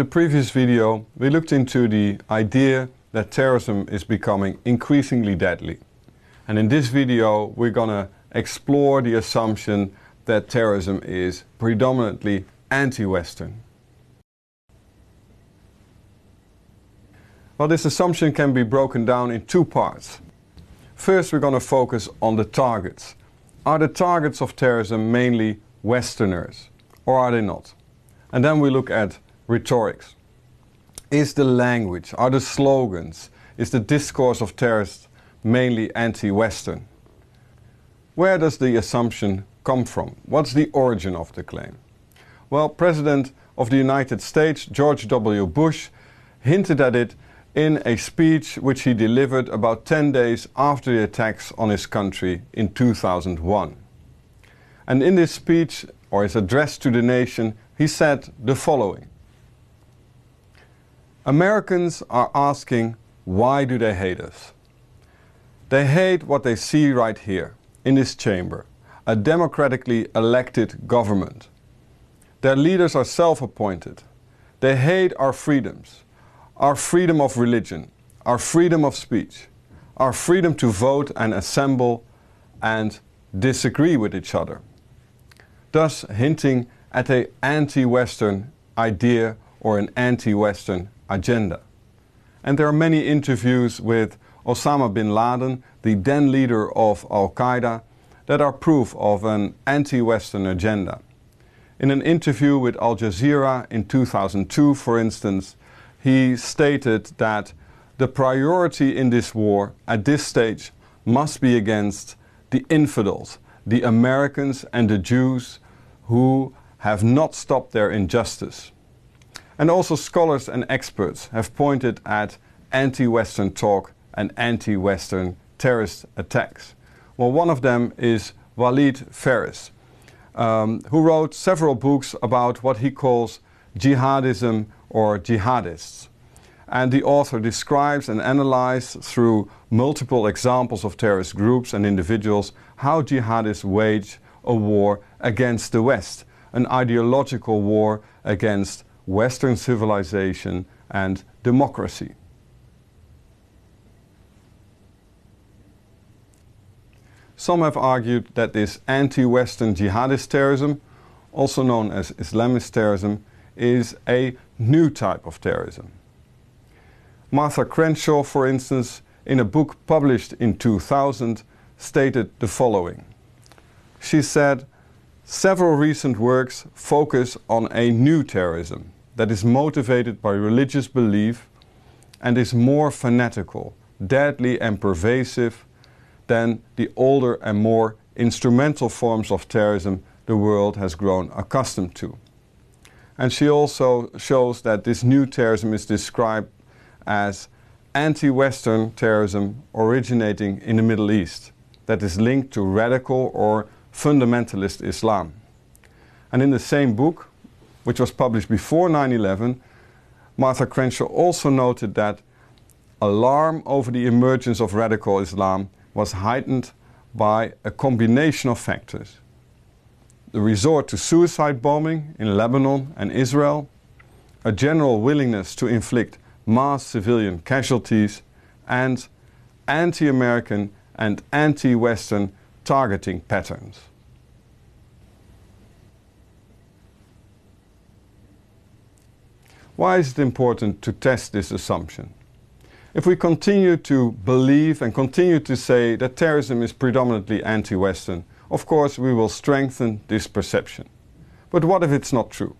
the previous video, we looked into the idea that terrorism is becoming increasingly deadly. And in this video, we're gonna explore the assumption that terrorism is predominantly anti-Western. Well, this assumption can be broken down in two parts. First, we're gonna focus on the targets. Are the targets of terrorism mainly Westerners, or are they not? And then we look at rhetorics. Is the language, are the slogans, is the discourse of terrorists mainly anti-Western? Where does the assumption come from? What's the origin of the claim? Well, President of the United States, George W. Bush, hinted at it in a speech which he delivered about 10 days after the attacks on his country in 2001. And in this speech, or his address to the nation, he said the following: Americans are asking, why do they hate us? They hate what they see right here, in this chamber, a democratically elected government. Their leaders are self-appointed. They hate our freedoms, our freedom of religion, our freedom of speech, our freedom to vote and assemble and disagree with each other, thus hinting at an anti-Western idea or an anti-Western agenda. And there are many interviews with Osama bin Laden, the then leader of Al-Qaeda, that are proof of an anti-Western agenda. In an interview with Al Jazeera in 2002, for instance, he stated that the priority in this war at this stage must be against the infidels, the Americans and the Jews who have not stopped their injustice. And also scholars and experts have pointed at anti-Western talk and anti-Western terrorist attacks. Well, one of them is Walid Phares, who wrote several books about what he calls jihadism or jihadists. And the author describes and analyzes through multiple examples of terrorist groups and individuals how jihadists wage a war against the West, an ideological war against Western civilization and democracy. Some have argued that this anti-Western jihadist terrorism, also known as Islamist terrorism, is a new type of terrorism. Martha Crenshaw, for instance, in a book published in 2000, stated the following. She said, several recent works focus on a new terrorism that is motivated by religious belief and is more fanatical, deadly and pervasive than the older and more instrumental forms of terrorism the world has grown accustomed to. And she also shows that this new terrorism is described as anti-Western terrorism originating in the Middle East that is linked to radical or fundamentalist Islam. And in the same book, which was published before 9/11, Martha Crenshaw also noted that alarm over the emergence of radical Islam was heightened by a combination of factors. The resort to suicide bombing in Lebanon and Israel, a general willingness to inflict mass civilian casualties, and anti-American and anti-Western targeting patterns. Why is it important to test this assumption? If we continue to believe and continue to say that terrorism is predominantly anti-Western, of course we will strengthen this perception. But what if it's not true?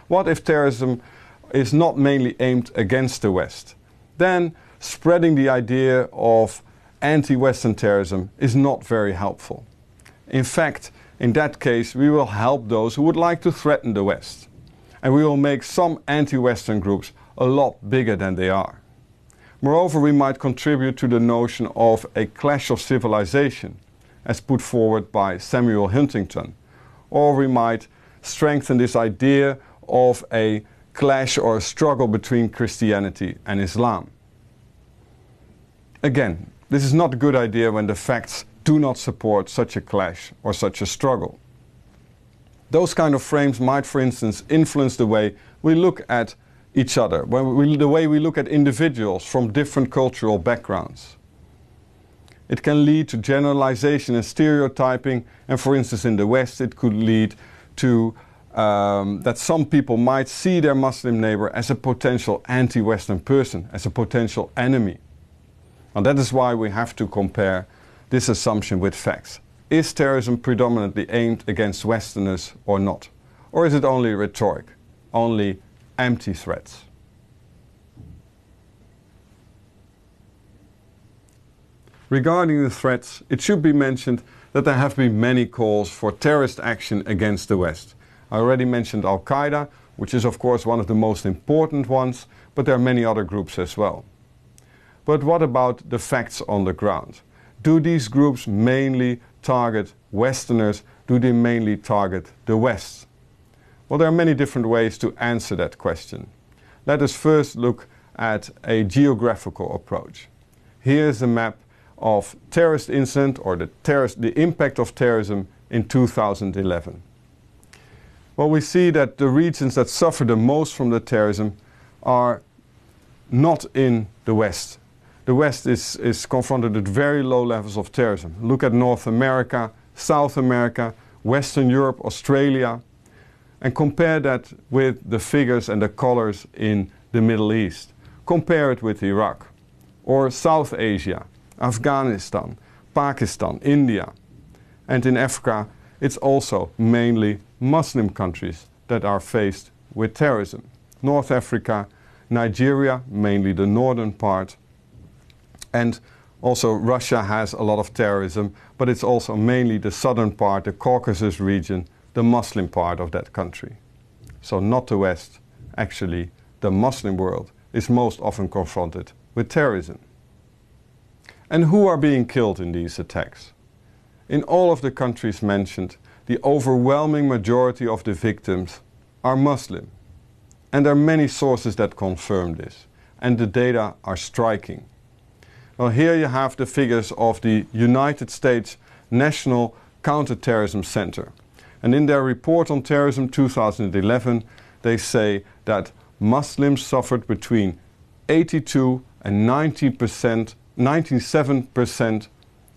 What if terrorism is not mainly aimed against the West? Then spreading the idea of anti-Western terrorism is not very helpful. In fact, in that case, we will help those who would like to threaten the West. And we will make some anti-Western groups a lot bigger than they are. Moreover, we might contribute to the notion of a clash of civilization, as put forward by Samuel Huntington. Or we might strengthen this idea of a clash or a struggle between Christianity and Islam. Again, this is not a good idea when the facts do not support such a clash or such a struggle. Those kind of frames might, for instance, influence the way we look at each other, the way we look at individuals from different cultural backgrounds. It can lead to generalization and stereotyping, and for instance in the West it could lead to that some people might see their Muslim neighbor as a potential anti-Western person, as a potential enemy. And that is why we have to compare this assumption with facts. Is terrorism predominantly aimed against Westerners or not? Or is it only rhetoric, only empty threats? Regarding the threats, it should be mentioned that there have been many calls for terrorist action against the West. I already mentioned Al-Qaeda, which is of course one of the most important ones, but there are many other groups as well. But what about the facts on the ground? Do these groups mainly target Westerners? Do they mainly target the West? Well, there are many different ways to answer that question. Let us first look at a geographical approach. Here is a map of terrorist incident or the impact of terrorism in 2011. Well, we see that the regions that suffer the most from the terrorism are not in the West. The West is confronted with very low levels of terrorism. Look at North America, South America, Western Europe, Australia, and compare that with the figures and the colors in the Middle East. Compare it with Iraq, or South Asia, Afghanistan, Pakistan, India. And in Africa, it's also mainly Muslim countries that are faced with terrorism. North Africa, Nigeria, mainly the northern part, and also Russia has a lot of terrorism, but it's also mainly the southern part, the Caucasus region, the Muslim part of that country. So not the West, actually the Muslim world is most often confronted with terrorism. And who are being killed in these attacks? In all of the countries mentioned, the overwhelming majority of the victims are Muslim. And there are many sources that confirm this, and the data are striking. Well, here you have the figures of the United States National Counterterrorism Center. And in their report on terrorism 2011, they say that Muslims suffered between 82 and 97%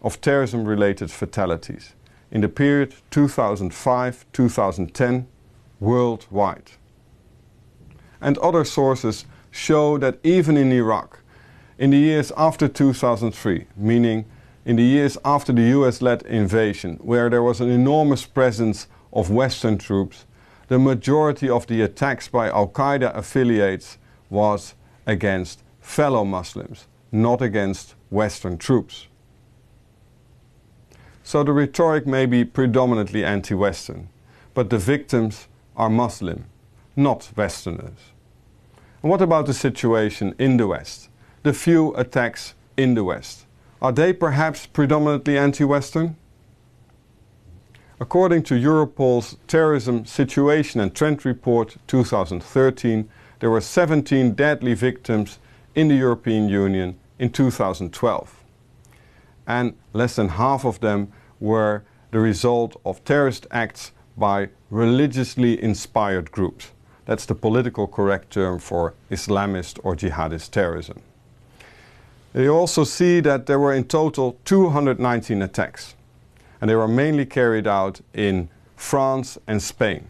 of terrorism-related fatalities in the period 2005-2010 worldwide. And other sources show that even in Iraq, in the years after 2003, meaning in the years after the US-led invasion, where there was an enormous presence of Western troops, the majority of the attacks by Al-Qaeda affiliates was against fellow Muslims, not against Western troops. So the rhetoric may be predominantly anti-Western, but the victims are Muslim, not Westerners. And what about the situation in the West? The few attacks in the West. Are they perhaps predominantly anti-Western? According to Europol's Terrorism Situation and Trend Report 2013, there were 17 deadly victims in the European Union in 2012. And less than half of them were the result of terrorist acts by religiously inspired groups. That's the political correct term for Islamist or jihadist terrorism. You also see that there were in total 219 attacks. And they were mainly carried out in France and Spain.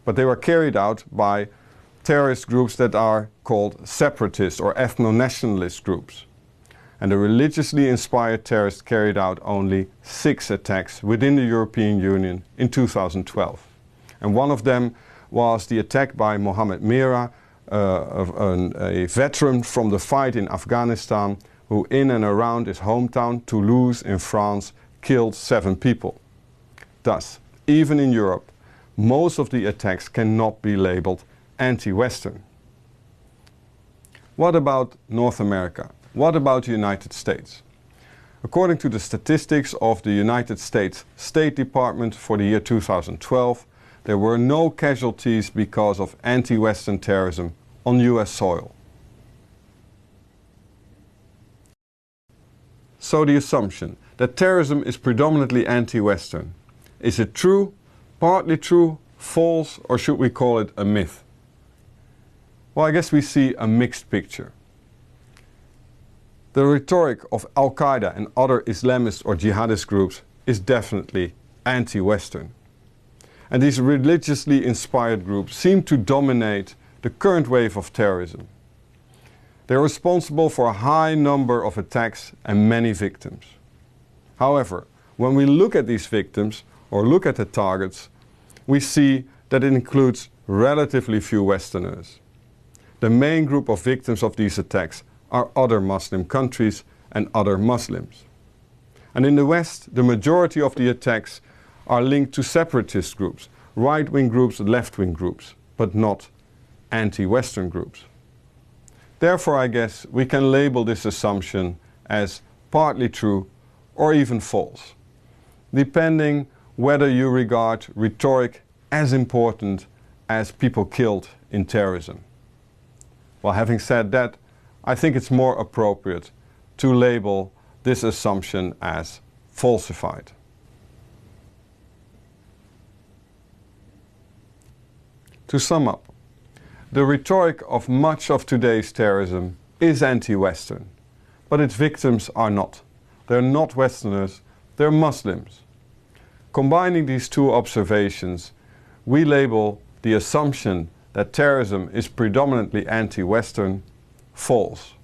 But they were carried out by terrorist groups that are called separatist or ethno-nationalist groups. And the religiously inspired terrorists carried out only 6 attacks within the European Union in 2012. And one of them was the attack by Mohammed Merah, a veteran from the fight in Afghanistan, who in and around his hometown, Toulouse in France, killed 7 people. Thus, even in Europe, most of the attacks cannot be labeled anti-Western. What about North America? What about the United States? According to the statistics of the United States State Department for the year 2012, there were no casualties because of anti-Western terrorism on US soil. So the assumption that terrorism is predominantly anti-Western, is it true, partly true, false, or should we call it a myth? Well, I guess we see a mixed picture. The rhetoric of Al-Qaeda and other Islamist or jihadist groups is definitely anti-Western. And these religiously inspired groups seem to dominate the current wave of terrorism. They are responsible for a high number of attacks and many victims. However, when we look at these victims or look at the targets, we see that it includes relatively few Westerners. The main group of victims of these attacks are other Muslim countries and other Muslims. And in the West, the majority of the attacks are linked to separatist groups, right-wing groups, left-wing groups, but not anti-Western groups. Therefore, I guess we can label this assumption as partly true or even false, depending whether you regard rhetoric as important as people killed in terrorism. Well, having said that, I think it's more appropriate to label this assumption as falsified. To sum up, the rhetoric of much of today's terrorism is anti-Western, but its victims are not. They're not Westerners, they're Muslims. Combining these two observations, we label the assumption that terrorism is predominantly anti-Western false.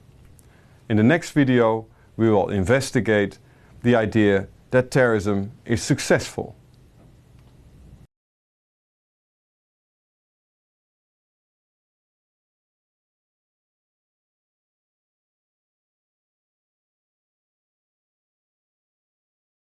In the next video, we will investigate the idea that terrorism is successful.